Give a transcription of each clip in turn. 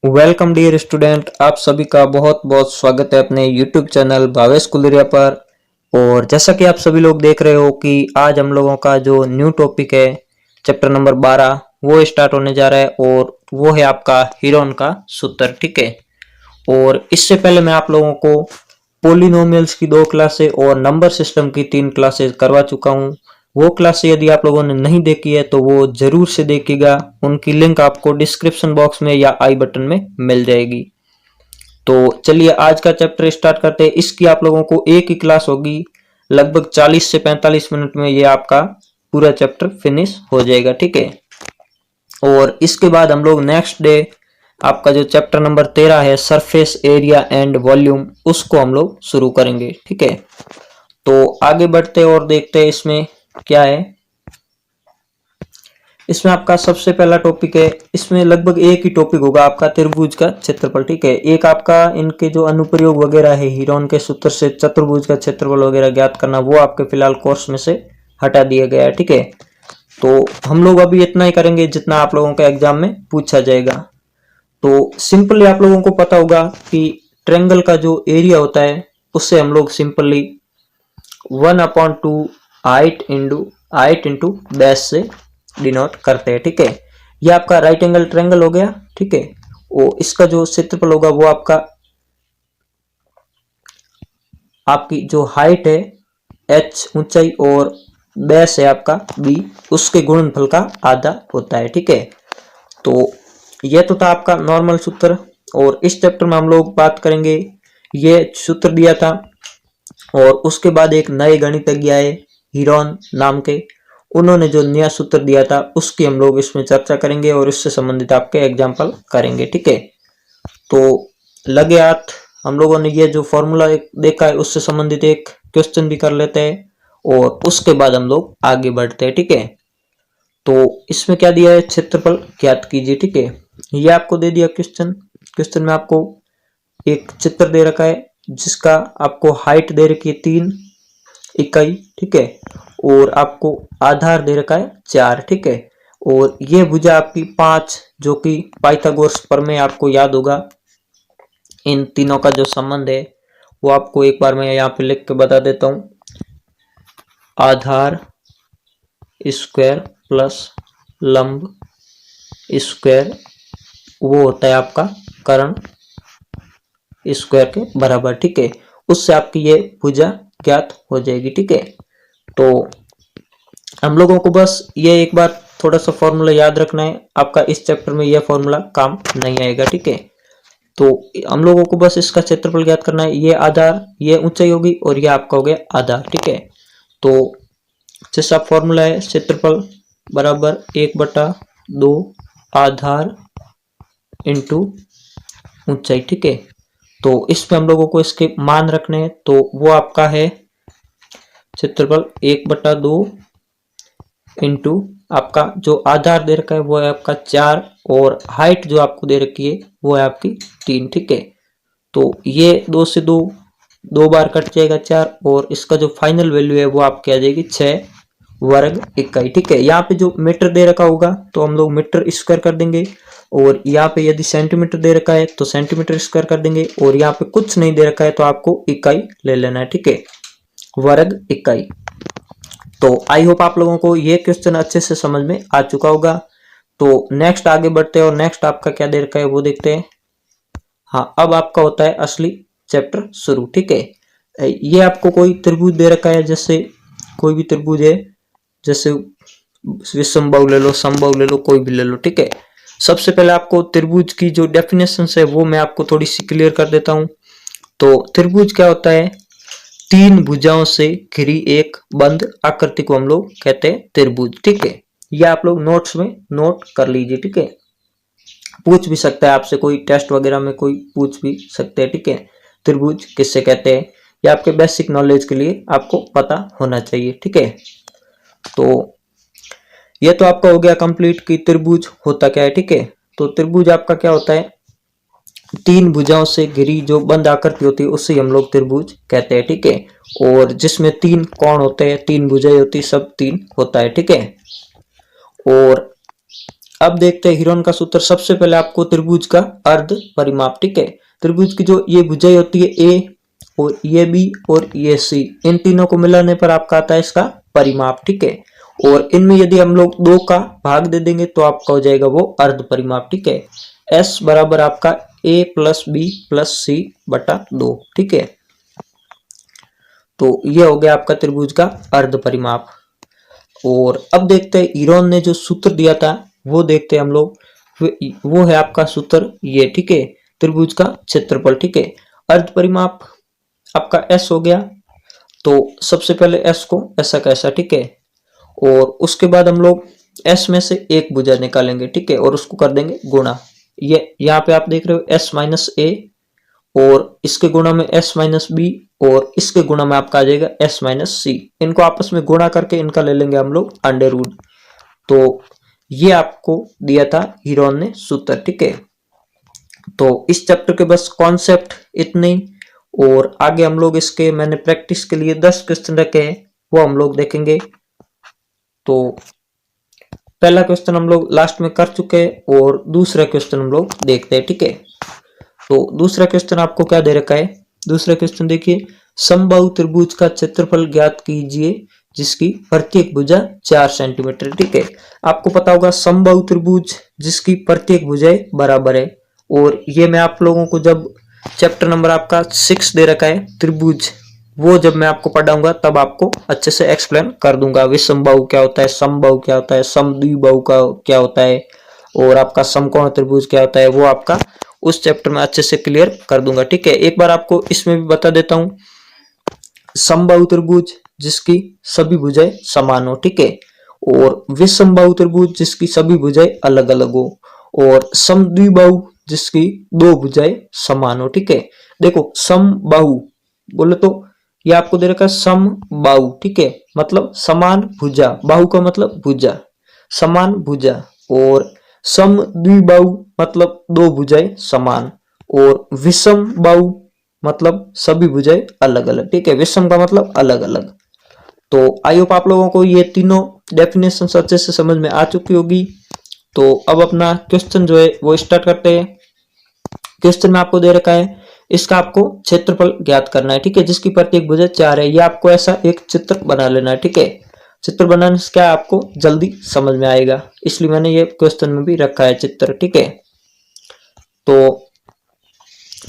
Welcome dear student, आप सभी का बहुत बहुत स्वागत है अपने यूट्यूब चैनल भावेश कुलरिया पर। और जैसा कि आप सभी लोग देख रहे हो कि आज हम लोगों का जो न्यू टॉपिक है चैप्टर नंबर 12 वो स्टार्ट होने जा रहा है और वो है आपका हीरोन का सूत्र। ठीक है। और इससे पहले मैं आप लोगों को पोलिनोमियल्स की 2 क्लासें और नंबर सिस्टम की 3 क्लासेस करवा चुका हूँ। वो क्लासें यदि आप लोगों ने नहीं देखी है तो वो जरूर से देखिएगा, उनकी लिंक आपको डिस्क्रिप्शन बॉक्स में या आई बटन में मिल जाएगी। तो चलिए आज का चैप्टर स्टार्ट करते हैं। इसकी आप लोगों को एक ही क्लास होगी, लगभग 40 से 45 मिनट में ये आपका पूरा चैप्टर फिनिश हो जाएगा। ठीक है। और इसके बाद हम लोग नेक्स्ट डे आपका जो चैप्टर नंबर 13 है सरफेस एरिया एंड वॉल्यूम, उसको हम लोग शुरू करेंगे। ठीक है। तो आगे बढ़ते और देखते हैं इसमें क्या है। इसमें आपका सबसे पहला टॉपिक है, इसमें लगभग एक ही टॉपिक होगा आपका त्रिभुज का क्षेत्रफल। ठीक है। एक आपका इनके जो अनुप्रयोग वगैरह है हीरोन के सूत्र से चतुर्भुज का क्षेत्रफल वगैरह ज्ञात करना, वो आपके फिलहाल कोर्स में से हटा दिया गया है। ठीक है। तो हम लोग अभी इतना ही करेंगे जितना आप लोगों के एग्जाम में पूछा जाएगा। तो सिंपली आप लोगों को पता होगा कि ट्रायंगल का जो एरिया होता है उससे हम लोग सिंपली 1/2 हाइट इंटू बेस से डिनोट करते हैं। ठीक है। ये आपका राइट एंगल ट्रायंगल हो गया। ठीक है। और इसका जो क्षेत्रफल होगा वो आपकी जो हाइट है h ऊंचाई और बेस है आपका b, उसके गुणनफल का आधा होता है। ठीक है। तो ये तो था आपका नॉर्मल सूत्र। और इस चैप्टर में हम लोग बात करेंगे, ये सूत्र दिया था और उसके बाद एक नए गणितज्ञ आए हीरोन नाम के, उन्होंने जो नया सूत्र दिया था उसकी हम लोग इसमें चर्चा करेंगे और इससे संबंधित आपके एग्जाम्पल करेंगे। ठीक है। तो लगे हाथ हम लोगों ने ये जो फॉर्मूला देखा है उससे संबंधित एक क्वेश्चन भी कर लेते हैं और उसके बाद हम लोग आगे बढ़ते हैं। ठीक है। तो इसमें क्या दिया है, क्षेत्रफल ज्ञात कीजिए। ठीक है। ये आपको दे दिया क्वेश्चन में आपको एक चित्र दे रखा है जिसका आपको हाइट दे रखी है 3 इकाई। ठीक है। और आपको आधार दे रखा है 4। ठीक है। और ये भुजा आपकी 5, जो कि पाइथागोरस प्रमेय आपको याद होगा। इन तीनों का जो संबंध है वो आपको एक बार मैं यहाँ पे लिख के बता देता हूँ। आधार स्क्वायर प्लस लंब स्क्वायर वो होता है आपका कर्ण स्क्वायर के बराबर। ठीक है। उससे आपकी ये भुजा ज्ञात हो जाएगी। ठीक है। तो हम लोगों को बस ये एक बार थोड़ा सा फॉर्मूला याद रखना है, आपका इस चैप्टर में यह फॉर्मूला काम नहीं आएगा। ठीक है। तो हम लोगों को बस इसका क्षेत्रफल ज्ञात करना है। ये आधार, ये ऊंचाई होगी और ये आपका हो गया आधार। ठीक है। तो जैसा फॉर्मूला है क्षेत्रफल बराबर 1/2 आधार इंटू ऊंचाई। ठीक है। तो इसमें हम लोगों को इसके मान रखने हैं, तो वो आपका है क्षेत्रफल 1/2 इंटू आपका जो आधार दे रखा है वो है आपका 4 और हाइट जो आपको दे रखी है वो है आपकी 3। ठीक है। तो ये 2 से 2 बार कट जाएगा 4 और इसका जो फाइनल वैल्यू है वो आपकी आ जाएगी 6 वर्ग इकाई। ठीक है। यहाँ पे जो मीटर दे रखा होगा तो हम लोग मीटर स्क्वायर कर देंगे और यहाँ पे यदि सेंटीमीटर दे रखा है तो सेंटीमीटर स्क्वायर कर देंगे और यहाँ पे कुछ नहीं दे रखा है तो आपको इकाई ले लेना है। ठीक है। वर्ग इकाई। तो आई होप आप लोगों को ये क्वेश्चन अच्छे से समझ में आ चुका होगा। तो नेक्स्ट आगे बढ़ते हैं और नेक्स्ट आपका क्या दे रखा है वो देखते हैं। हाँ, अब आपका होता है असली चैप्टर शुरू। ठीक है। ये आपको कोई त्रिभुज दे रखा है, जैसे कोई भी त्रिभुज है, जैसे विषमबाहु ले लो, समबाहु ले लो, कोई भी ले लो। ठीक है। सबसे पहले आपको त्रिभुज की जो डेफिनेशन है वो मैं आपको थोड़ी सी क्लियर कर देता हूं। तो त्रिभुज क्या होता है, 3 भुजाओं से घिरी एक बंद आकृति को हम लोग कहते हैं त्रिभुज। ठीक है। ये आप लोग नोट्स में नोट कर लीजिए। ठीक है। पूछ भी सकता है आपसे कोई, टेस्ट वगैरह में कोई पूछ भी सकते हैं। ठीक है। त्रिभुज किससे कहते हैं, ये आपके बेसिक नॉलेज के लिए आपको पता होना चाहिए। ठीक है। तो ये तो आपका हो गया कंप्लीट कि त्रिभुज होता क्या है। ठीक है। तो त्रिभुज आपका क्या होता है, 3 भुजाओं से घिरी जो बंद आकृति होती है उससे हम लोग त्रिभुज कहते हैं। ठीक है। और जिसमें 3 कोण होते हैं, 3 भुजाएं होती है, सब 3 होता है। ठीक है। और अब देखते हैं हीरोन का सूत्र। सबसे पहले आपको त्रिभुज का अर्ध परिमाप, ठीक है। त्रिभुज की जो ये भुजाएं होती है ए और ये बी और ये सी, इन तीनों को मिलाने पर आपका आता है इसका परिमाप, ठीक है। और इनमें यदि हम लोग 2 का भाग दे देंगे तो आपका हो जाएगा वो अर्ध परिमाप, ठीक है। S बराबर आपका a प्लस बी प्लस सी बटा 2, ठीक है। तो ये हो गया आपका त्रिभुज का अर्ध परिमाप। और अब देखते हैं हीरोन ने जो सूत्र दिया था वो देखते हैं हम लोग। वो है आपका सूत्र ये, ठीक है, त्रिभुज का क्षेत्रफल, ठीक है। अर्ध परिमाप आपका S हो गया, तो सबसे पहले S को ऐसा कैसा, ठीक है। और उसके बाद हम लोग S में से एक भुजा निकालेंगे, ठीक है, और उसको कर देंगे गुणा। ये यहाँ पे आप देख रहे हो S माइनस ए, और इसके गुणा में S माइनस बी, और इसके गुणा में आपका आ जाएगा S माइनस सी। इनको आपस में गुणा करके इनका ले लेंगे हम लोग अंडर रूट। तो ये आपको दिया था हीरोन ने सूत्र, ठीक है। तो इस चैप्टर के बस कॉन्सेप्ट इतने ही, और आगे हम लोग इसके मैंने प्रैक्टिस के लिए 10 क्वेश्चन रखे हैं, वो हम लोग देखेंगे। तो पहला क्वेश्चन हम लोग लास्ट में कर चुके हैं और दूसरा क्वेश्चन हम लोग देखते हैं, ठीक है। तो दूसरा क्वेश्चन आपको क्या दे रखा है। दूसरा क्वेश्चन देखिए, समबाहु त्रिभुज का क्षेत्रफल ज्ञात कीजिए जिसकी प्रत्येक भुजा 4 सेंटीमीटर, ठीक है। आपको पता होगा समबाहु त्रिभुज जिसकी प्रत्येक भुजाएं बराबर है, और ये मैं आप लोगों को जब चैप्टर नंबर आपका 6 दे रखा है त्रिभुज, वो जब मैं आपको पढ़ाऊंगा तब आपको अच्छे से एक्सप्लेन कर दूंगा। विषमबाहु क्या होता है, समबाहु क्या होता है, समद्विबाहु का क्या होता है, और आपका समकोण त्रिभुज क्या होता है, वो आपका उस चैप्टर में अच्छे से क्लियर कर दूंगा, ठीक है। एक बार आपको इसमें भी बता देता हूं, समबाहु त्रिभुज जिसकी सभी भुजाएं समान हो, ठीक है, और विषमबाहु त्रिभुज जिसकी सभी भुजाएं अलग अलग हो, और समद्विबाहु जिसकी 2 भुजाएं समान हो, ठीक है। देखो समबाहु बोले तो ये आपको दे रखा है समबाहु, ठीक है, मतलब समान भुजा, बाहु का मतलब भुजा, समान भुजा। और समद्विबाहु मतलब 2 भुजाएं समान, और विषम बाहु मतलब सभी भुजाएं अलग अलग, ठीक है। विषम का मतलब अलग अलग। तो आई होप आप लोगों को ये तीनों डेफिनेशन अच्छे से समझ में आ चुकी होगी। तो अब अपना क्वेश्चन जो है वो स्टार्ट करते हैं। क्वेश्चन में आपको दे रखा है, इसका आपको क्षेत्रफल ज्ञात करना है, ठीक है, जिसकी प्रत्येक भुजा 4 है। ये आपको ऐसा एक चित्र बना लेना है, ठीक है। चित्र बनाने से क्या आपको जल्दी समझ में आएगा, इसलिए मैंने ये क्वेश्चन में भी रखा है चित्र, ठीक है। तो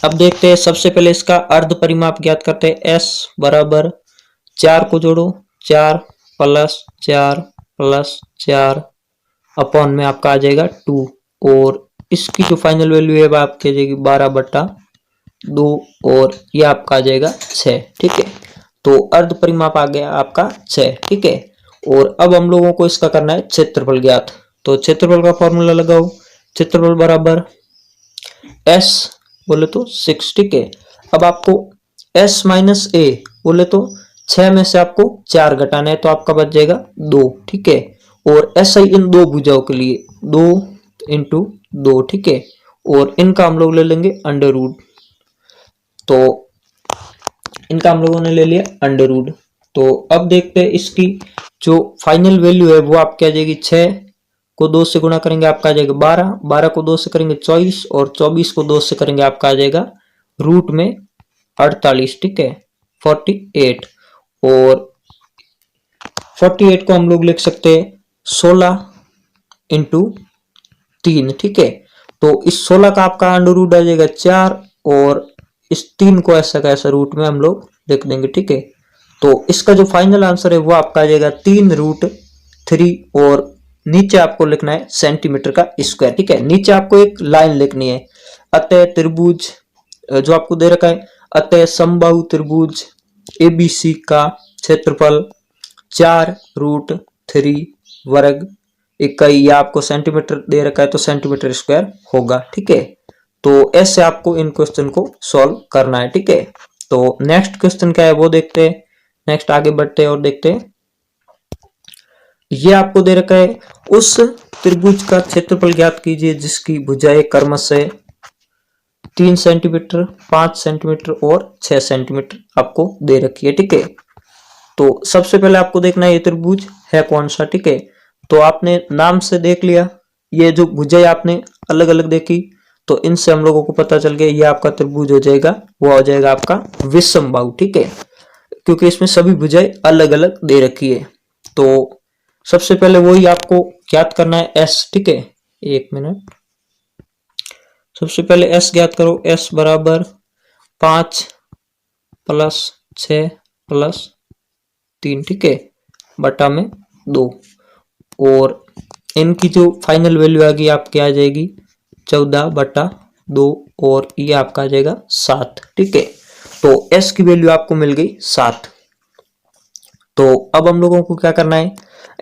अब देखते हैं, सबसे पहले इसका अर्ध परिमाप ज्ञात करते हैं। S बराबर 4 को जोड़ो, 4 प्लस 4 प्लस 4 अपॉन में आपका आ जाएगा 2, और इसकी जो फाइनल वैल्यू है वो आपकी आ जाएगी 12/2, और ये आपका आ जाएगा 6, ठीक है। तो अर्ध परिमाप आ गया आपका 6, ठीक है। और अब हम लोगों को इसका करना है क्षेत्रफल ज्ञात। तो क्षेत्रफल का फॉर्मूला लगाओ, क्षेत्रफल बराबर S बोले तो 6, ठीक है। अब आपको S माइनस ए बोले तो 6 में से आपको 4 घटाना है, तो आपका बच जाएगा 2, ठीक है। और ऐसा ही इन 2 भुजाओं के लिए 2 इंटू 2, ठीक है, और इनका हम लोग ले लेंगे अंडर रूट। तो इनका हम लोगों ने ले लिया अंडर रूट। तो अब देखते हैं इसकी जो फाइनल वैल्यू है वो आपकी आ जाएगी 6 को 2 से गुणा करेंगे आपका आ जाएगा 12, 12 को 2 से करेंगे 24, और 24 को 2 से करेंगे आपका आ जाएगा रूट में 48, ठीक है, 48। और 48 को हम लोग लिख सकते हैं 16 इंटू 3, ठीक है। तो इस 16 का आपका अंडर रूट आ जाएगा 4, और इस 3 को ऐसा का ऐसा रूट में हम लोग लिख देंगे, ठीक है। तो इसका जो फाइनल आंसर है वो आपका आ जाएगा 3√3, और नीचे आपको लिखना है सेंटीमीटर का स्क्वायर, ठीक है। नीचे आपको एक लाइन लिखनी है, अतः त्रिभुज जो आपको दे रखा है, अतः समबाहु त्रिभुज ABC का क्षेत्रफल 4√3 वर्ग इकाई, या आपको सेंटीमीटर दे रखा है तो सेंटीमीटर स्क्वायर होगा, ठीक है। तो ऐसे आपको इन क्वेश्चन को सॉल्व करना है, ठीक है। तो नेक्स्ट क्वेश्चन क्या है वो देखते हैं, नेक्स्ट आगे बढ़ते हैं और देखते हैं। ये आपको दे रखा है, उस त्रिभुज का क्षेत्रफल ज्ञात कीजिए जिसकी भुजाएं क्रमशः 3 सेंटीमीटर, 5 सेंटीमीटर और 6 सेंटीमीटर आपको दे रखी है, ठीक है। तो सबसे पहले आपको देखना है ये त्रिभुज है कौन सा, ठीक है। तो आपने नाम से देख लिया ये जो भुजाएं आपने अलग अलग देखी, तो इनसे हम लोगों को पता चल गया ये आपका त्रिभुज हो जाएगा, वो हो जाएगा आपका विषमबाहु। ठीक है, क्योंकि इसमें सभी भुजाएं अलग अलग दे रखी है। तो सबसे पहले वही आपको ज्ञात करना है एस। ठीक है, एक मिनट, सबसे पहले एस ज्ञात करो। एस बराबर 5 प्लस 6 प्लस 3, ठीक है, बटा में 2, और इनकी जो फाइनल वैल्यू आ गई आपकी आ जाएगी 14 बटा 2, और ये आपका आ जाएगा 7। ठीक है, तो s की वैल्यू आपको मिल गई 7। तो अब हम लोगों को क्या करना है,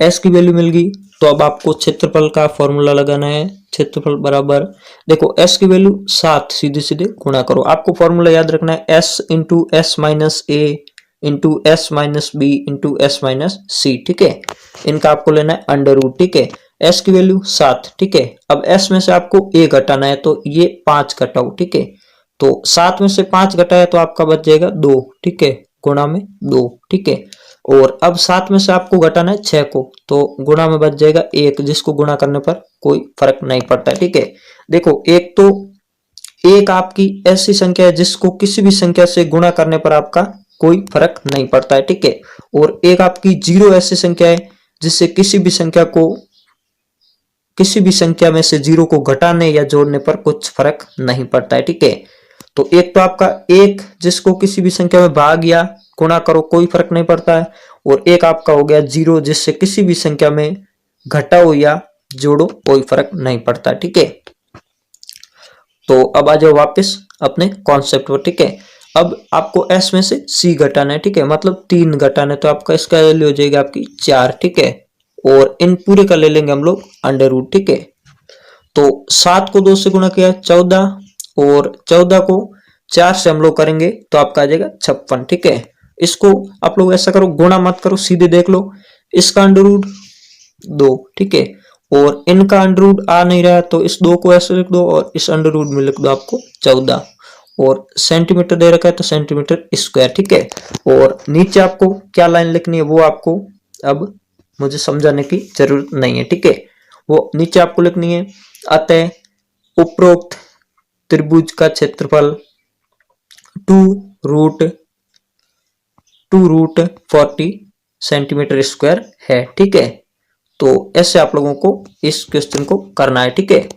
s की वैल्यू मिल गई तो अब आपको क्षेत्रफल का फॉर्मूला लगाना है। क्षेत्रफल बराबर, देखो s की वैल्यू 7, सीधे सीधे गुणा करो। आपको फॉर्मूला याद रखना है, s into S minus A into S minus B into S minus C. ठीक है, इनका आपको लेना है अंडर रूट। ठीक है, s की वैल्यू 7। ठीक है, अब s में से आपको a घटाना है, तो ये 5 घटाओ। ठीक है, तो 7 में से 5 घटाया तो आपका बच जाएगा 2। ठीक है, गुणा में 2। ठीक है, और अब 7 में से आपको घटाना है 6 को, तो गुणा में बच जाएगा 1, जिसको गुणा करने पर कोई फर्क नहीं पड़ता है। ठीक है, देखो एक तो एक आपकी ऐसी संख्या है जिसको किसी भी संख्या से गुणा करने पर आपका कोई फर्क नहीं पड़ता है। ठीक है, और एक आपकी 0 ऐसी संख्या है जिससे किसी भी संख्या में से 0 को घटाने या जोड़ने पर कुछ फर्क नहीं पड़ता है। ठीक है, तो एक तो आपका एक जिसको किसी भी संख्या में भाग या गुणा करो कोई फर्क नहीं पड़ता है, और एक आपका हो गया 0 जिससे किसी भी संख्या में घटाओ या जोड़ो कोई फर्क नहीं पड़ता। ठीक है, तो अब आ जाओ वापस अपने कॉन्सेप्ट पर। ठीक है, अब आपको s में से c घटाना है। ठीक है, मतलब 3 घटाना है, तो आपका इसका वैल्यू हो जाएगी आपकी 4। ठीक है, और इन पूरे का ले लेंगे हम लोग अंडर रूट। ठीक है, तो 7 को 2 से गुणा किया 14, और 14 को 4 से हम लोग करेंगे तो आपका आ जाएगा 56। ठीक है, इसको आप लोग ऐसा करो, गुणा मत करो, सीधे देख लो, इसका अंडर रूट 2। ठीक है, और इनका अंडर रूट आ नहीं रहा तो इस 2 को ऐसे लिख दो, और इस अंडर रूट में लिख दो आपको 14, और सेंटीमीटर दे रखा है तो सेंटीमीटर स्क्वायर। ठीक है, और नीचे आपको क्या लाइन लिखनी है वो आपको अब मुझे समझाने की जरूरत नहीं है। ठीक है, वो नीचे आपको लिखनी है, अतः उपरोक्त त्रिभुज का क्षेत्रफल 2√40 सेंटीमीटर स्क्वायर है। ठीक है, तो ऐसे आप लोगों को इस क्वेश्चन को करना है। ठीक है,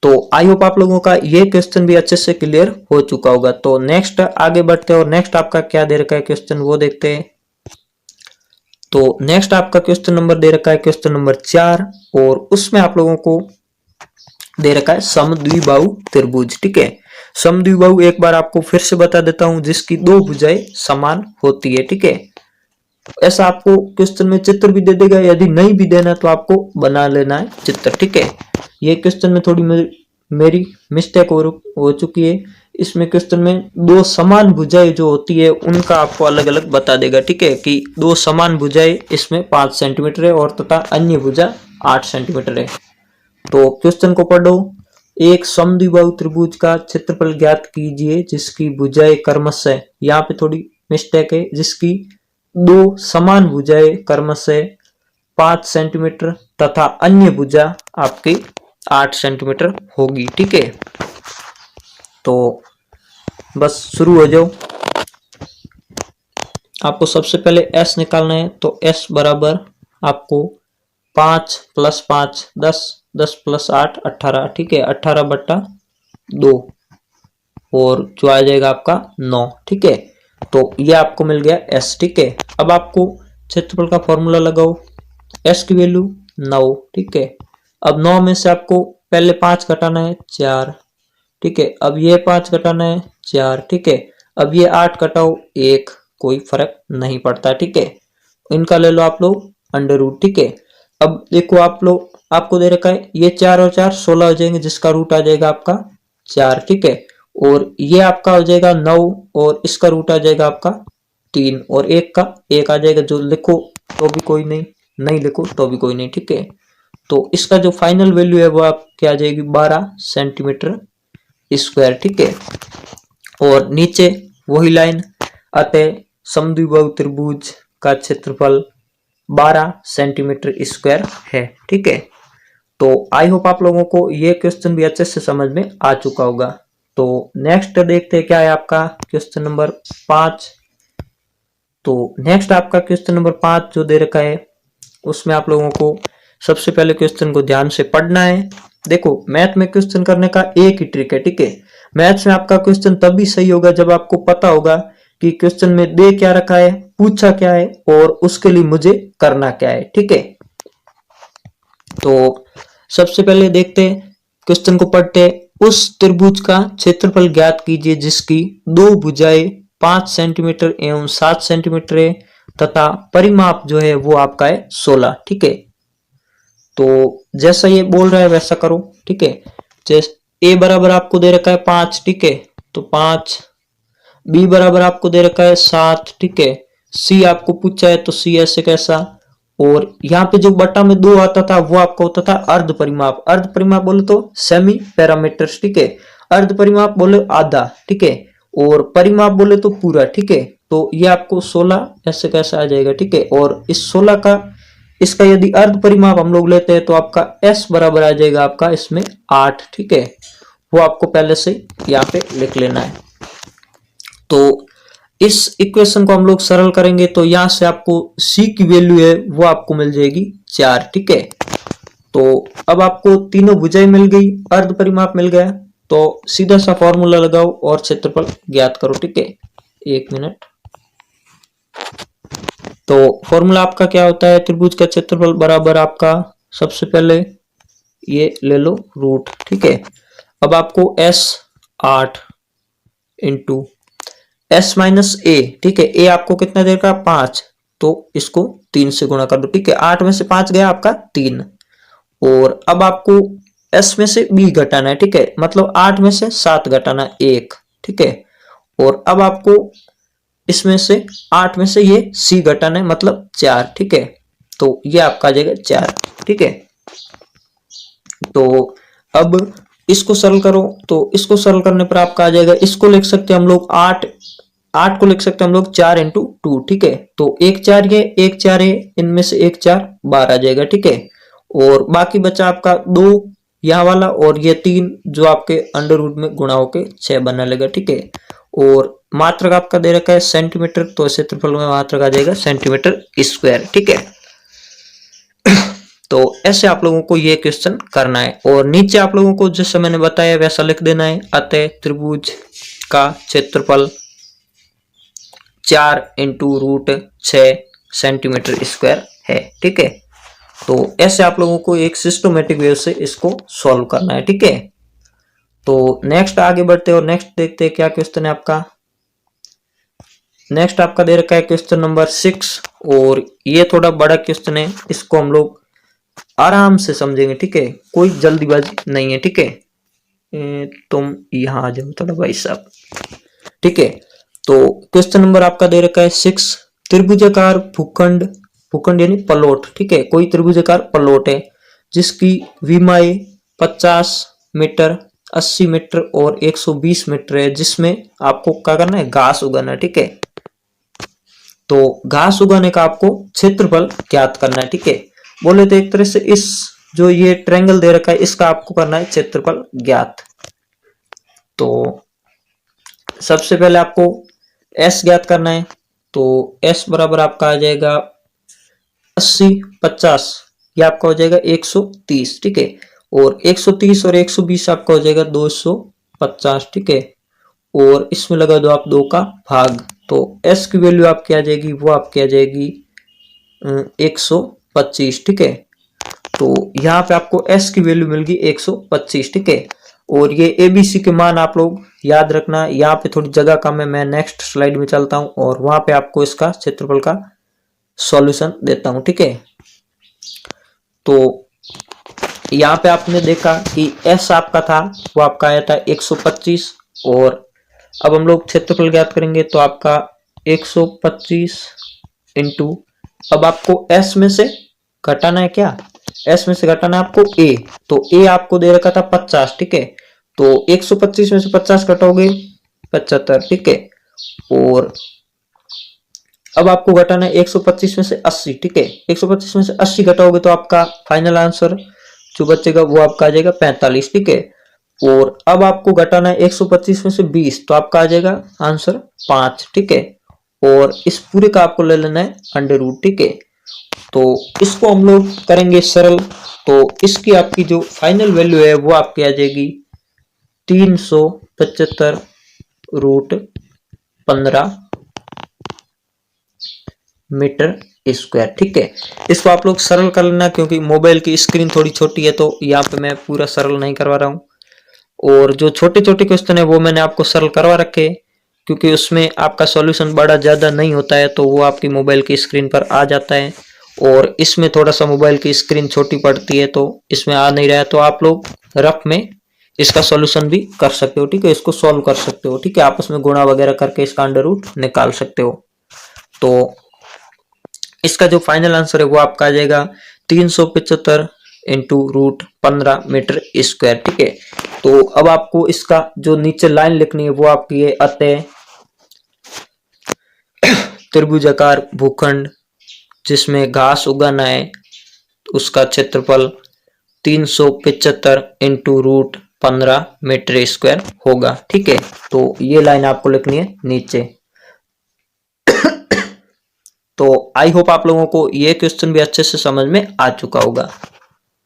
तो आई होप आप लोगों का ये क्वेश्चन भी अच्छे से क्लियर हो चुका होगा। तो नेक्स्ट आगे बढ़ते हैं, और नेक्स्ट आपका क्या दे रखा है क्वेश्चन वो देखते हैं। तो नेक्स्ट आपका क्वेश्चन नंबर दे रखा है क्वेश्चन नंबर 4, और उसमें आप लोगों को दे रखा है समद्विबाहु त्रिभुज। ठीक है, समद्विबाहु एक बार आपको फिर से बता देता हूं, जिसकी 2 भुजाएं समान होती है। ठीक है, ऐसा आपको क्वेश्चन में चित्र भी दे देगा, यदि नहीं भी देना तो आपको बना लेना है चित्र। ठीक है, ये क्वेश्चन में थोड़ी मेरी मिस्टेक हो चुकी है। इसमें क्वेश्चन में 2 समान भुजाएं जो होती है उनका आपको अलग अलग बता देगा। ठीक है, कि 2 समान भुजाएं इसमें 5 सेंटीमीटर है, और तथा अन्य भुजा 8 सेंटीमीटर है। तो क्वेश्चन को पढ़ो, एक समद्विबाहु त्रिभुज का क्षेत्रफल ज्ञात कीजिए जिसकी भुजाएं क्रमशः, यहाँ पे थोड़ी मिस्टेक है, जिसकी 2 समान भुजाएं क्रमशः 5 सेंटीमीटर तथा अन्य भुजा आपकी 8 सेंटीमीटर होगी। ठीक है, तो बस शुरू हो जाओ। आपको सबसे पहले s निकालना है, तो s बराबर आपको 5 प्लस 5 10, 10 प्लस 8 18। ठीक है, 18 बट्टा 2, और जो आ जाएगा आपका 9। ठीक है, तो ये आपको मिल गया s। ठीक है, अब आपको क्षेत्रफल का फॉर्मूला लगाओ, s की वैल्यू 9। ठीक है, अब 9 में से आपको पहले 5 घटाना है 4। ठीक है, अब ये 5 घटाना है 4। ठीक है, अब ये 8 घटाओ 1, कोई फर्क नहीं पड़ता। ठीक है, इनका ले लो आप लोग अंडर रूट। ठीक है, अब देखो आपको दे रखा है ये 4 और 4 16 हो जाएंगे, जिसका रूट आ जाएगा आपका 4। ठीक है, और ये आपका हो जाएगा 9, और इसका रूट आ जाएगा आपका 3, और एक का 1 आ जाएगा, जो लिखो तो भी कोई नहीं, नहीं लिखो तो भी कोई नहीं। ठीक है, तो इसका जो फाइनल वैल्यू है वो आपकी आ जाएगी 12 सेंटीमीटर स्क्वायर। ठीक है, और नीचे वही लाइन, अतः समद्विबाहु त्रिभुज का क्षेत्रफल 12 सेंटीमीटर स्क्वायर है। ठीक है, तो आई होप आप लोगों को ये क्वेश्चन भी अच्छे से समझ में आ चुका होगा। तो नेक्स्ट देखते हैं क्या है आपका क्वेश्चन नंबर 5। तो नेक्स्ट आपका क्वेश्चन नंबर 5 जो दे रखा है उसमें आप लोगों को सबसे पहले क्वेश्चन को ध्यान से पढ़ना है। देखो मैथ में क्वेश्चन करने का एक ही ट्रिक है, ठीक है। मैथ्स में आपका क्वेश्चन तभी सही होगा जब आपको पता होगा कि क्वेश्चन में दे क्या रखा है, पूछा क्या है और उसके लिए मुझे करना क्या है, ठीक है। तो सबसे पहले देखते हैं क्वेश्चन को पढ़ते हैं। उस त्रिभुज का क्षेत्रफल ज्ञात कीजिए जिसकी दो भुजाएं 5 सेंटीमीटर एवं 7 सेंटीमीटर है तथा परिमाप जो है वो आपका है 16, ठीक है। तो जैसा ये बोल रहा है वैसा करो, ठीक है। जैसे ए बराबर आपको दे रखा है 5, ठीक है, तो 5। बी बराबर आपको दे रखा है 7, ठीक है। सी आपको पूछा है तो सी ऐसे कैसा, और यहाँ पे जो बटा में 2 आता था वो आपका होता था अर्ध परिमाप। अर्ध परिमाप बोले तो सेमी पैरामीटर्स, ठीक है। अर्ध परिमाप बोले आधा, ठीक है, और परिमाप बोले तो पूरा, ठीक है। तो ये आपको 16 ऐसे कैसा आ जाएगा, ठीक है। और इस 16 का इसका यदि अर्ध परिमाप हम लोग लेते हैं तो आपका s बराबर आ जाएगा आपका इसमें 8, ठीक है। वो आपको पहले से यहाँ पे लिख लेना है। तो इस इक्वेशन को हम लोग सरल करेंगे तो यहां से आपको c की वैल्यू है वो आपको मिल जाएगी 4, ठीक है। तो अब आपको तीनों भुजाएं मिल गई, अर्ध परिमाप मिल गया, तो सीधा सा फॉर्मूला लगाओ और क्षेत्रफल ज्ञात करो, ठीक है। 1 मिनट। तो फॉर्मूला आपका क्या होता है, त्रिभुज का क्षेत्रफल बराबर आपका सबसे पहले ये ले लो रूट, ठीक है। अब आपको s 8 इंटू s माइनस ए, ठीक है। ए आपको कितना देगा 5, तो इसको 3 से गुणा कर दो, ठीक है। 8 में से 5 गया आपका 3, और अब आपको s में से b घटाना है, ठीक है। मतलब 8 में से 7 घटाना 1, ठीक है। और अब आपको इसमें से 8 में से ये c घटाना है मतलब 4, ठीक है। तो ये आपका आ जाएगा 4, ठीक है। तो अब इसको सरल करो, तो इसको सरल करने पर आपका आ जाएगा, इसको लिख सकते हैं हम लोग 8 को लिख सकते हैं हम लोग 4 इंटू 2, ठीक है। तो 1 4 ये 1 4 है, इनमें से 1 4 12 आ जाएगा, ठीक है। और बाकी बचा आपका 2 यहाँ वाला और ये 3 जो आपके अंडर रूट में गुणा होके 6 बना लेगा, ठीक है। और मात्रक आपका दे रखा है सेंटीमीटर, तो क्षेत्रफल में मात्रक आ जाएगा सेंटीमीटर स्क्वायर, ठीक है। तो ऐसे आप लोगों को ये क्वेश्चन करना है और नीचे आप लोगों को जैसे मैंने बताया वैसा लिख देना है। अतः त्रिभुज का क्षेत्रफल 4 इंटू रूट 6 सेंटीमीटर स्क्वायर है, ठीक है। तो ऐसे आप लोगों को एक सिस्टमेटिक वे से इसको सॉल्व करना है, ठीक है। तो नेक्स्ट आगे बढ़ते हैं और नेक्स्ट देखते हैं क्या क्वेश्चन है आपका। नेक्स्ट आपका दे रखा है क्वेश्चन नंबर 6 और ये थोड़ा बड़ा क्वेश्चन है, इसको हम लोग आराम से समझेंगे, ठीक है। कोई जल्दीबाजी नहीं है, ठीक है। तुम यहाँ आ जाओ थोड़ा भाई साहब, ठीक है। तो क्वेश्चन नंबर आपका दे रखा है 6। त्रिभुजाकार भूखंड, भूखंड यानी प्लॉट, ठीक है। कोई त्रिभुजाकार प्लॉट है जिसकी विमाएं 50 मीटर, 80 मीटर और 120 मीटर है, जिसमें आपको क्या करना है, घास उगाना है, ठीक है। तो घास उगाने का आपको क्षेत्रफल ज्ञात करना है, ठीक है। बोले तो एक तरह से इस जो ये ट्रायंगल दे रखा है इसका आपको करना है क्षेत्रफल ज्ञात। तो सबसे पहले आपको s ज्ञात करना है, तो s बराबर आपका आ जाएगा 80 50, ये आपका हो जाएगा 130, ठीक है। और 130 और 120 आपका हो जाएगा 250, ठीक है। और इसमें लगा दो आप 2 का भाग, तो s की वैल्यू आपकी आ जाएगी वो आपकी आ जाएगी 125, ठीक है। तो यहाँ पे आपको s की वैल्यू मिल गई 125, ठीक है। और ये ABC के मान आप लोग याद रखना। यहाँ पे थोड़ी जगह कम है, मैं नेक्स्ट स्लाइड में चलता हूँ और वहां पे आपको इसका क्षेत्रफल का सॉल्यूशन देता हूँ, ठीक है। तो यहाँ पे आपने देखा कि S आपका था वो आपका आया था 125 और अब हम लोग क्षेत्रफल ज्ञात करेंगे तो आपका 125 इंटू, अब आपको S में से घटाना है, क्या S में से घटाना है आपको A, तो A आपको दे रखा था 50, ठीक है। तो 125 में से 50 घटाओगे 75, ठीक है। और अब आपको घटाना है 125 में से 80, ठीक है। 125 में से 80 घटाओगे तो आपका फाइनल आंसर जो बचेगा वो आपका आ जाएगा 45, ठीक है। और अब आपको घटाना है 125 में से 20, तो आपका आ जाएगा आंसर 5, ठीक है। और इस पूरे का आपको ले लेना है अंडर रूट, ठीक है। तो इसको हम लोग करेंगे सरल, तो इसकी आपकी जो फाइनल वैल्यू है वो आपकी आ जाएगी 375 रूट 15 मीटर स्क्वायर, ठीक है। इसको आप लोग सरल कर लेना, क्योंकि मोबाइल की स्क्रीन थोड़ी छोटी है तो यहाँ पे मैं पूरा सरल नहीं करवा रहा हूँ। और जो छोटे छोटे क्वेश्चन है वो मैंने आपको सरल करवा रखे, क्योंकि उसमें आपका सॉल्यूशन बड़ा ज्यादा नहीं होता है, तो वो आपकी मोबाइल की स्क्रीन पर आ जाता है। और इसमें थोड़ा सा मोबाइल की स्क्रीन छोटी पड़ती है तो इसमें आ नहीं रहा है, तो आप लोग रफ में इसका सॉल्यूशन भी कर सकते हो, ठीक है। इसको सॉल्व कर सकते हो, ठीक है। आपस में गुणा वगैरह करके इसका अंडर रूट निकाल सकते हो। तो इसका जो फाइनल आंसर है वो आपका आ जाएगा 375 इंटू रूट 15 मीटर स्क्वायर, ठीक है। तो अब आपको इसका जो नीचे लाइन लिखनी है वो आपकी है, अतः त्रिभुजाकार भूखंड जिसमें घास उगाना है उसका क्षेत्रफल 375 इंटू रूट 15 मीटर स्क्वायर होगा, ठीक है। तो ये लाइन आपको लिखनी है नीचे। तो आई होप आप लोगों को ये क्वेश्चन भी अच्छे से समझ में आ चुका होगा।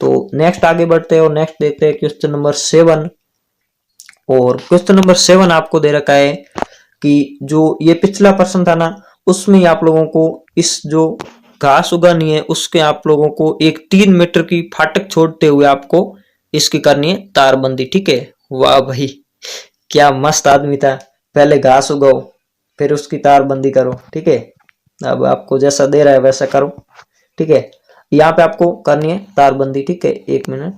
तो नेक्स्ट आगे बढ़ते हैं और नेक्स्ट देखते हैं क्वेश्चन नंबर 7। और क्वेश्चन नंबर 7 आपको दे रखा है कि जो ये पिछला प्रश्न था ना, उसमें आप लोगों को इस जो घास उगानी है उसके आप लोगों को एक 3 मीटर की फाटक छोड़ते हुए आपको इसकी करनी है तारबंदी, ठीक है। वाह भाई, क्या मस्त आदमी था। पहले घास उगाओ फिर उसकी तारबंदी करो, ठीक है। अब आपको जैसा दे रहा है वैसा करो, ठीक है। यहाँ पे आपको करनी है तारबंदी, ठीक है। 1 मिनट,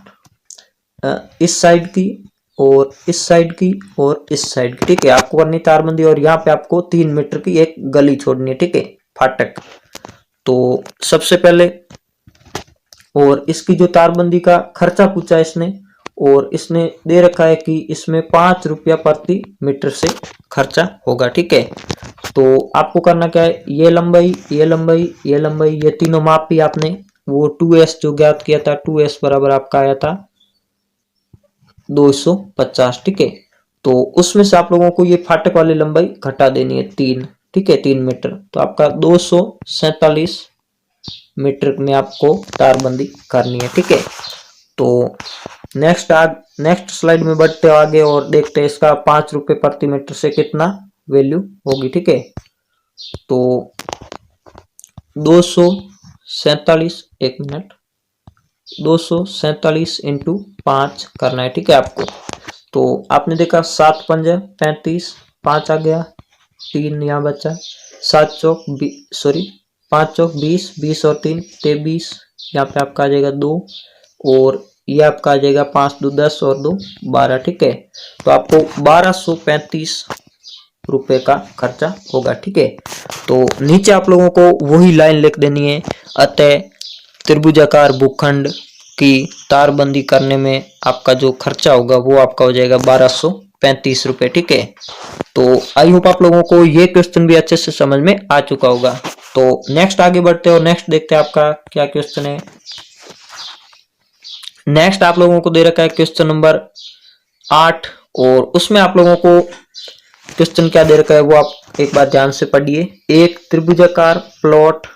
इस साइड की और इस साइड की और इस साइड की, ठीक है। आपको करनी है तारबंदी और यहाँ पे आपको 3 मीटर की एक गली छोड़नी है, ठीक है, फाटक। तो सबसे पहले, और इसकी जो तारबंदी का खर्चा पूछा है इसने, और इसने दे रखा है कि इसमें 5 रुपया प्रति मीटर से खर्चा होगा, ठीक है। तो आपको करना क्या है, ये लंबाई ये लंबाई ये लंबाई ये तीनों माप भी आपने वो 2s जो ज्ञात किया था, 2s बराबर आपका आया था 250, ठीक है। तो उसमें से आप लोगों को ये फाटक वाली लंबाई घटा देनी है 3, ठीक है, 3 मीटर। तो आपका 247 मीटर में आपको तारबंदी करनी है, ठीक है। तो नेक्स्ट स्लाइड में बढ़ते आगे और देखते हैं इसका 5 रुपए प्रति मीटर से कितना वैल्यू होगी, ठीक है। तो 247, 1 मिनट, 247 इंटू 5 करना है, ठीक है आपको। तो आपने देखा 7 पंजे 35, 5 आ गया, 3 यहाँ बचा, 7 चौक 5 चौक 20, 20 और 3 23, यहाँ पे आपका आ जाएगा 2, और ये आपका आ जाएगा 5 2 10 और 2 12, ठीक है। तो आपको 1235 रुपए का खर्चा होगा, ठीक है। तो नीचे आप लोगों को वही लाइन लिख देनी है, अतः त्रिभुजाकार भूखंड की तारबंदी करने में आपका जो खर्चा होगा वो आपका हो जाएगा 1235 रुपए, ठीक है। तो आई होप आप लोगों को ये क्वेश्चन भी अच्छे से समझ में आ चुका होगा। तो नेक्स्ट आगे बढ़ते हैं और नेक्स्ट देखते हैं आपका क्या क्वेश्चन है। नेक्स्ट आप लोगों को दे रखा है क्वेश्चन नंबर 8, और उसमें आप लोगों को क्वेश्चन क्या दे रखा है वो आप एक बार ध्यान से पढ़िए। एक त्रिभुजाकार प्लॉट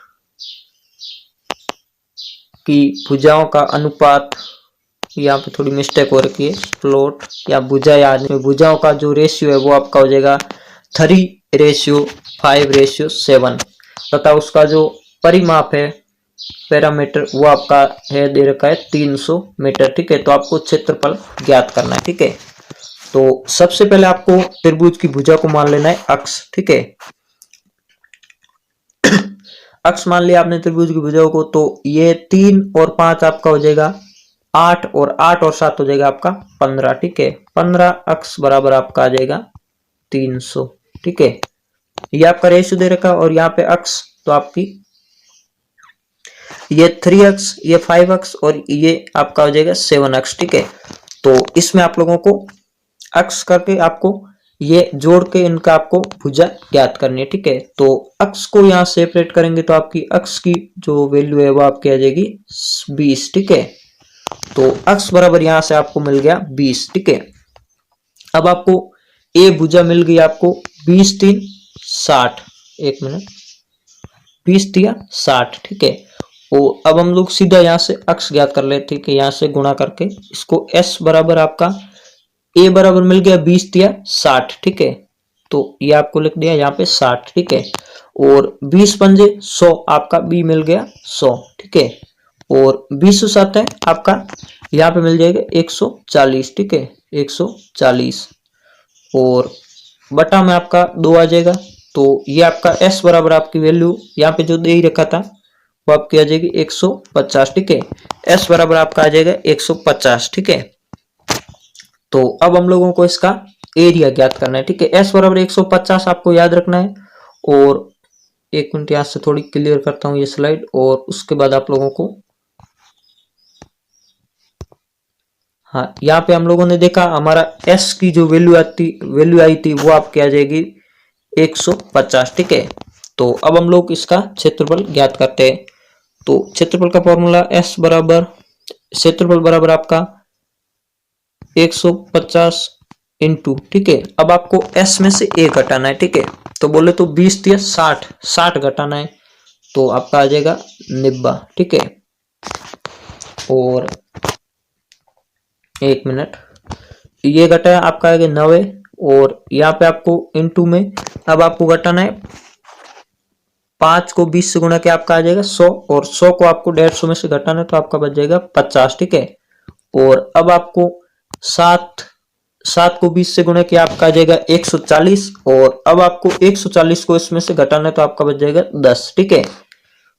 की भुजाओं का अनुपात, यहाँ पे थोड़ी मिस्टेक हो रखी है, प्लॉट या भुजा याद में भुजाओं का जो रेशियो है वो आपका हो जाएगा 3:5:7 तथा उसका जो परिमाप है पैरामीटर वो आपका है दे रखा है 300 मीटर, ठीक है। तो आपको क्षेत्रफल ज्ञात करना है, ठीक है। तो सबसे पहले आपको त्रिभुज की भुजा को मान लेना है अक्ष, ठीक है। अक्ष मान लिया आपने त्रिभुज की भुजाओं को, तो ये 3 और 5 आपका हो जाएगा 8, और 8 और 7 हो जाएगा आपका 15, ठीक है। 15 अक्ष बराबर आपका आ जाएगा 300, ठीक है। ये आपका रेशियो दे रखा, और यहाँ पे अक्ष तो आपकी ये 3 अक्ष, ये 5 अक्ष, और ये आपका हो जाएगा 7 अक्ष, ठीक है। तो इसमें आप लोगों को अक्ष करके आपको ये जोड़ के इनका आपको भुजा ज्ञात करनी है, ठीक है। तो अक्ष को यहाँ सेपरेट करेंगे तो आपकी अक्ष की जो वैल्यू है वो आपकी आ जाएगी 20, ठीक है। तो x बराबर यहां से आपको मिल गया 20। ठीक है, अब आपको ए भुजा मिल गई आपको 20 3 60। एक मिनट, 20 3 60। ठीक है, और अब हम लोग सीधा यहाँ से x ज्ञात कर लेते हैं कि यहाँ से गुणा करके इसको s बराबर आपका a बराबर मिल गया 20 3 60। ठीक है, तो ये आपको लिख दिया यहाँ पे 60। ठीक है, और 20 पंजे 100 आपका b मिल गया 100। ठीक है, और 20 7 है आपका यहाँ पे मिल जाएगा 140। ठीक है, 140 और बटा में आपका 2 आ जाएगा। तो ये आपका s बराबर आपकी वैल्यू यहाँ पे जो दे ही रखा था वो आपकी आ जाएगी 150। ठीक है, s बराबर आपका आ जाएगा 150। ठीक है, तो अब हम लोगों को इसका एरिया ज्ञात करना है। ठीक है, s बराबर 150 आपको याद रखना है। और एक मिनट यहाँ से थोड़ी क्लियर करता हूँ ये स्लाइड, और उसके बाद आप लोगों को, हाँ यहाँ पे हम लोगों ने देखा हमारा s की जो वैल्यू आई थी वो आपकी आ जाएगी 150। ठीक है, तो अब हम लोग इसका क्षेत्रफल ज्ञात करते हैं। तो क्षेत्रफल का फॉर्मूला s बराबर क्षेत्रफल बराबर आपका 150 इंटू, ठीक है, अब आपको s में से a घटाना है। ठीक है, तो बोले तो 20 3 60, 60 घटाना है तो आपका आ जाएगा 90। ठीक है, और एक मिनट, ये घटाया आपका आएगा 90, और यहाँ पे आपको इंटू में अब आपको घटाना है 5 को 20 से गुणा के आपका आ जाएगा 100, और 100 को आपको 150 में से घटाना है तो आपका बच जाएगा 50। ठीक है, और अब आपको 7 को 20 से गुणा के आपका आ जाएगा 140, और अब आपको 140 को इसमें से घटाना है तो आपका बच जाएगा 10। ठीक है,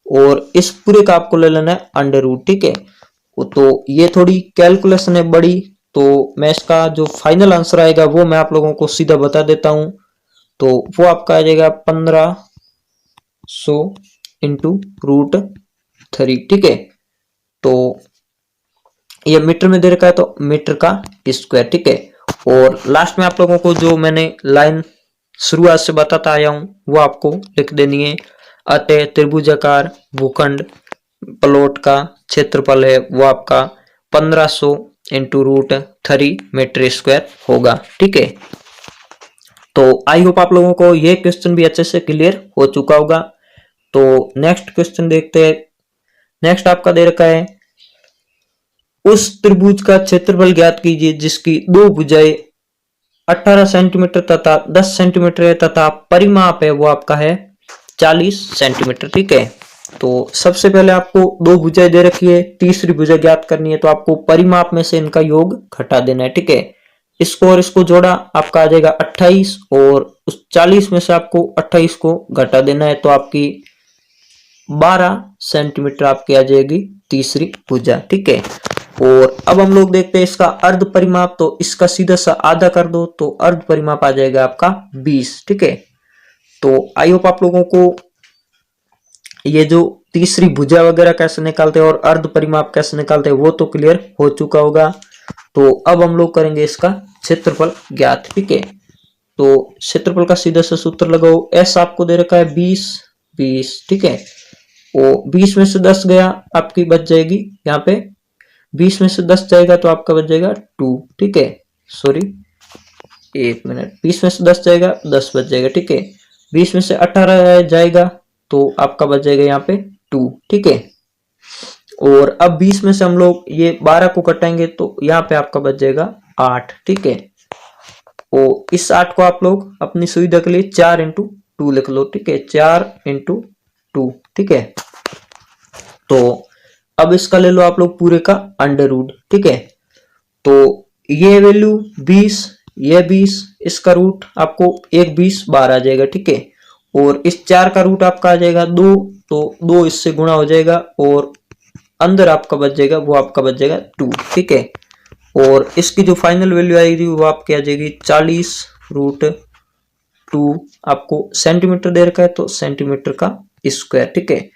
और इस पूरे का आपको ले लेना है अंडर रूट। ठीक है, तो ये थोड़ी कैलकुलेशन है बड़ी, तो मैं इसका जो फाइनल आंसर आएगा वो मैं आप लोगों को सीधा बता देता हूं। तो वो आपका आ जाएगा 1500 इंटू √3। ठीक है, तो ये मीटर में दे रखा है तो मीटर का स्क्वायर। ठीक है, और लास्ट में आप लोगों को जो मैंने लाइन शुरुआत से बताता आया हूं वो आपको लिख देनी है। अतः त्रिभुजाकार भूखंड प्लॉट का क्षेत्रफल है वो आपका 1500 इंटू √3 मीटर स्क्वायर होगा। ठीक है, तो आई होप आप लोगों को ये क्वेश्चन भी अच्छे से क्लियर हो चुका होगा। तो नेक्स्ट क्वेश्चन देखते हैं। नेक्स्ट आपका दे रखा है, उस त्रिभुज का क्षेत्रफल ज्ञात कीजिए जिसकी दो भुजाएं 18 सेंटीमीटर तथा 10 सेंटीमीटर है तथा परिमाप है वो आपका है 40 सेंटीमीटर। ठीक है, तो सबसे पहले आपको दो भुजाएं दे रखी है, तीसरी भुजा ज्ञात करनी है, तो आपको परिमाप में से इनका योग घटा देना है। ठीक है, इसको और इसको जोड़ा आपका आ जाएगा 28, और उस 40 में से आपको 28 को घटा देना है तो आपकी 12 सेंटीमीटर आपकी आ जाएगी तीसरी भुजा। ठीक है, और अब हम लोग देखते हैं इसका अर्ध परिमाप, तो इसका सीधा सा आधा कर दो तो अर्ध परिमाप आ जाएगा आपका 20। ठीक है, तो आई होप आप लोगों को ये जो तीसरी भुजा वगैरह कैसे निकालते हैं और अर्ध परिमाप कैसे निकालते हैं वो तो क्लियर हो चुका होगा। तो अब हम लोग करेंगे इसका क्षेत्रफल ज्ञात। ठीक है, तो क्षेत्रफल का सीधा सा सूत्र लगाओ। s आपको दे रखा है 20। ठीक है, वो 20 में से 10 गया आपकी बच जाएगी, यहाँ पे 20 में से 10 जाएगा तो आपका बच जाएगा 2। ठीक है, सॉरी एक मिनट, 20 में से 10 जाएगा 10 बच जाएगा। ठीक है, 20 में से 18 जाएगा तो आपका बच जाएगा यहाँ पे 2। ठीक है, और अब 20 में से हम लोग ये 12 को कटाएंगे तो यहाँ पे आपका बच जाएगा 8। ठीक है, और इस 8 को आप लोग अपनी सुविधा के लिए 4 इंटू 2 लिख लो। ठीक है, 4 इंटू 2। ठीक है, तो अब इसका ले लो आप लोग पूरे का अंडर रूट। ठीक है, तो ये वैल्यू 20, ये 20, इसका रूट आपको 1 20 12 आ जाएगा। ठीक है, और इस 4 का रूट आपका आ जाएगा 2, तो 2 इससे गुणा हो जाएगा और अंदर आपका बच जाएगा वो आपका बच जाएगा 2। ठीक है, और इसकी जो फाइनल वैल्यू आएगी वो आपकी आ जाएगी 40 √2। आपको सेंटीमीटर दे रखा है तो सेंटीमीटर का स्क्वायर। ठीक है,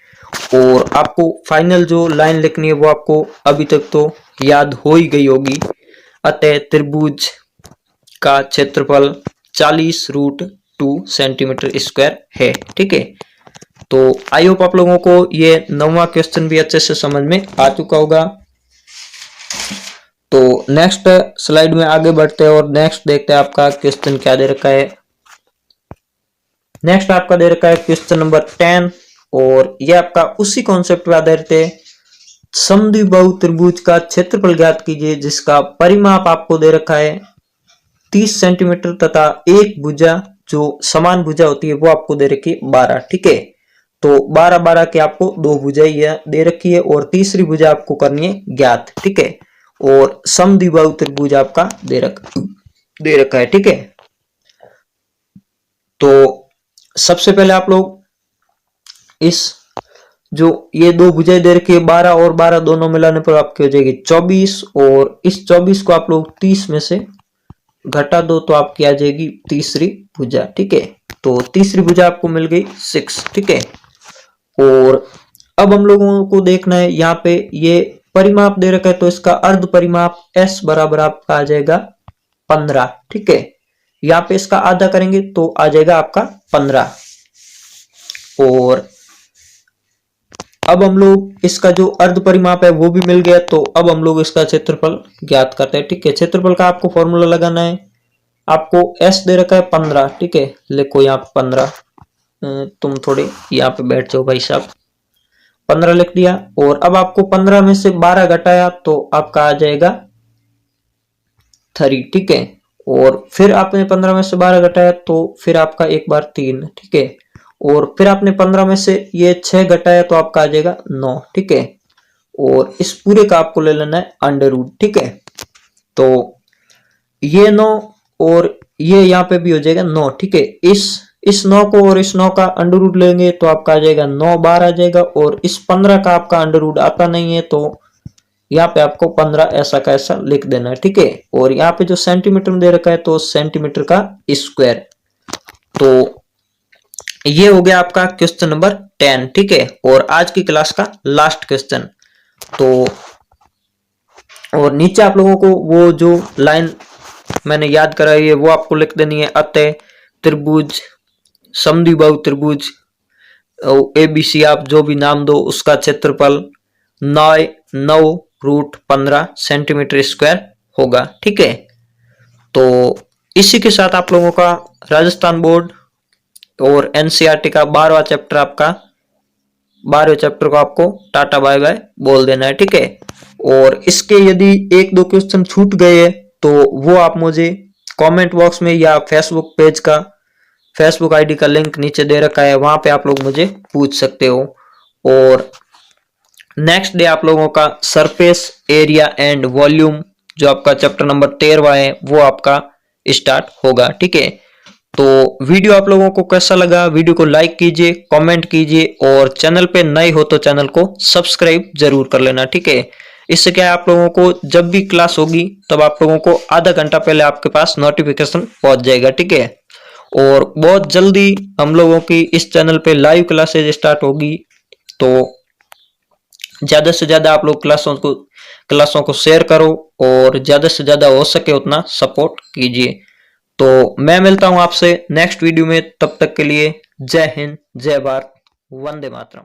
और आपको फाइनल जो लाइन लिखनी है वो आपको अभी तक तो याद हो ही गई होगी। अतः त्रिभुज का क्षेत्रफल 40 √2 सेंटीमीटर स्क्वायर है। ठीक है, तो आई होप आप लोगों को ये 9वां क्वेश्चन भी अच्छे से समझ में आ चुका होगा। तो नेक्स्ट स्लाइड में आगे बढ़ते हैं और नेक्स्ट देखते हैं आपका क्वेश्चन क्या दे रखा है। नेक्स्ट आपका दे रखा है क्वेश्चन नंबर 10 और ये आपका उसी कॉन्सेप्ट पे आधारित है। समद्विबाहु त्रिभुज का क्षेत्रफल ज्ञात कीजिए जिसका परिमाप आपको दे रखा है 30 सेंटीमीटर तथा एक भुजा जो समान भुजा होती है वो आपको दे रखी है 12। ठीक है, तो 12-12 के आपको दो भुजाएं दे रखी है और तीसरी भुजा आपको करनी है ज्ञात। ठीक है, और समद्विबाहु त्रिभुज आपका दे रखा है। ठीक है, तो सबसे पहले आप लोग इस जो ये दो भुजाएं दे रखी है 12 और 12 दोनों मिलाने पर आपकी हो जाएगी 24 और इस 24 को आप लोग 30 में से घटा दो तो आपकी आ जाएगी तीसरी भुजा। ठीक है, तो तीसरी भुजा आपको मिल गई 6। ठीक है, और अब हम लोगों को देखना है यहाँ पे ये परिमाप दे रखा है तो इसका अर्ध परिमाप S बराबर आपका आ जाएगा 15। ठीक है, यहाँ पे इसका आधा करेंगे तो आ जाएगा आपका 15। और अब हम लोग इसका जो अर्ध परिमाप है वो भी मिल गया तो अब हम लोग इसका क्षेत्रफल ज्ञात करते हैं। ठीक है, क्षेत्रफल का आपको फॉर्मूला लगाना है। आपको S दे रखा है 15। ठीक है, लिखो यहाँ पे 15, तुम थोड़े यहाँ पे बैठ जाओ भाई साहब। 15 लिख दिया और अब आपको 15 में से 12 घटाया तो आपका आ जाएगा 3। ठीक है, और फिर आपने 15 में से 12 घटाया तो फिर आपका एक बार 3। ठीक है, और फिर आपने 15 में से ये 6 घटाया तो आपका आ जाएगा 9। ठीक है, और इस पूरे का आपको ले लेना है अंडर रूट। ठीक है, तो ये 9 और ये यहाँ पे भी हो जाएगा 9। ठीक है, इस 9 को और इस 9 का अंडर रूट लेंगे तो आपका आ जाएगा 9 बार आ जाएगा और इस 15 का आपका अंडर रूट आता नहीं है तो यहाँ पे आपको 15 ऐसा का ऐसा लिख देना है। ठीक है, और यहाँ पे जो सेंटीमीटर में दे रखा है तो सेंटीमीटर का स्क्वायर। तो ये हो गया आपका क्वेश्चन नंबर 10। ठीक है, और आज की क्लास का लास्ट क्वेश्चन। तो और नीचे आप लोगों को वो जो लाइन मैंने याद कराई है वो आपको लिख देनी है। अतः त्रिभुज समद्विबाहु त्रिभुज ABC आप जो भी नाम दो उसका क्षेत्रफल 9√15 सेंटीमीटर स्क्वायर होगा। ठीक है, तो इसी के साथ आप लोगों का राजस्थान बोर्ड और NCERT का 12वां चैप्टर आपका 12वें चैप्टर को आपको टाटा बाय बाय बोल देना है। ठीक है, और इसके यदि एक दो क्वेश्चन छूट गए तो वो आप मुझे कमेंट बॉक्स में या फेसबुक पेज का फेसबुक आईडी का लिंक नीचे दे रखा है वहां पे आप लोग मुझे पूछ सकते हो। और नेक्स्ट डे आप लोगों का सरफेस एरिया एंड वॉल्यूम जो आपका चैप्टर नंबर 13वां है वो आपका स्टार्ट होगा। ठीक है, तो वीडियो आप लोगों को कैसा लगा, वीडियो को लाइक कीजिए, कमेंट कीजिए और चैनल पे नए हो तो चैनल को सब्सक्राइब जरूर कर लेना। ठीक है, इससे क्या है आप लोगों को जब भी क्लास होगी तब आप लोगों को आधा घंटा पहले आपके पास नोटिफिकेशन पहुंच जाएगा। ठीक है, और बहुत जल्दी हम लोगों की इस चैनल पे लाइव क्लासेज स्टार्ट होगी तो ज्यादा से ज्यादा आप लोग क्लासों को शेयर करो और ज्यादा से ज्यादा हो सके उतना सपोर्ट कीजिए। तो मैं मिलता हूं आपसे नेक्स्ट वीडियो में, तब तक के लिए जय हिंद, जय भारत, वंदे मातरम।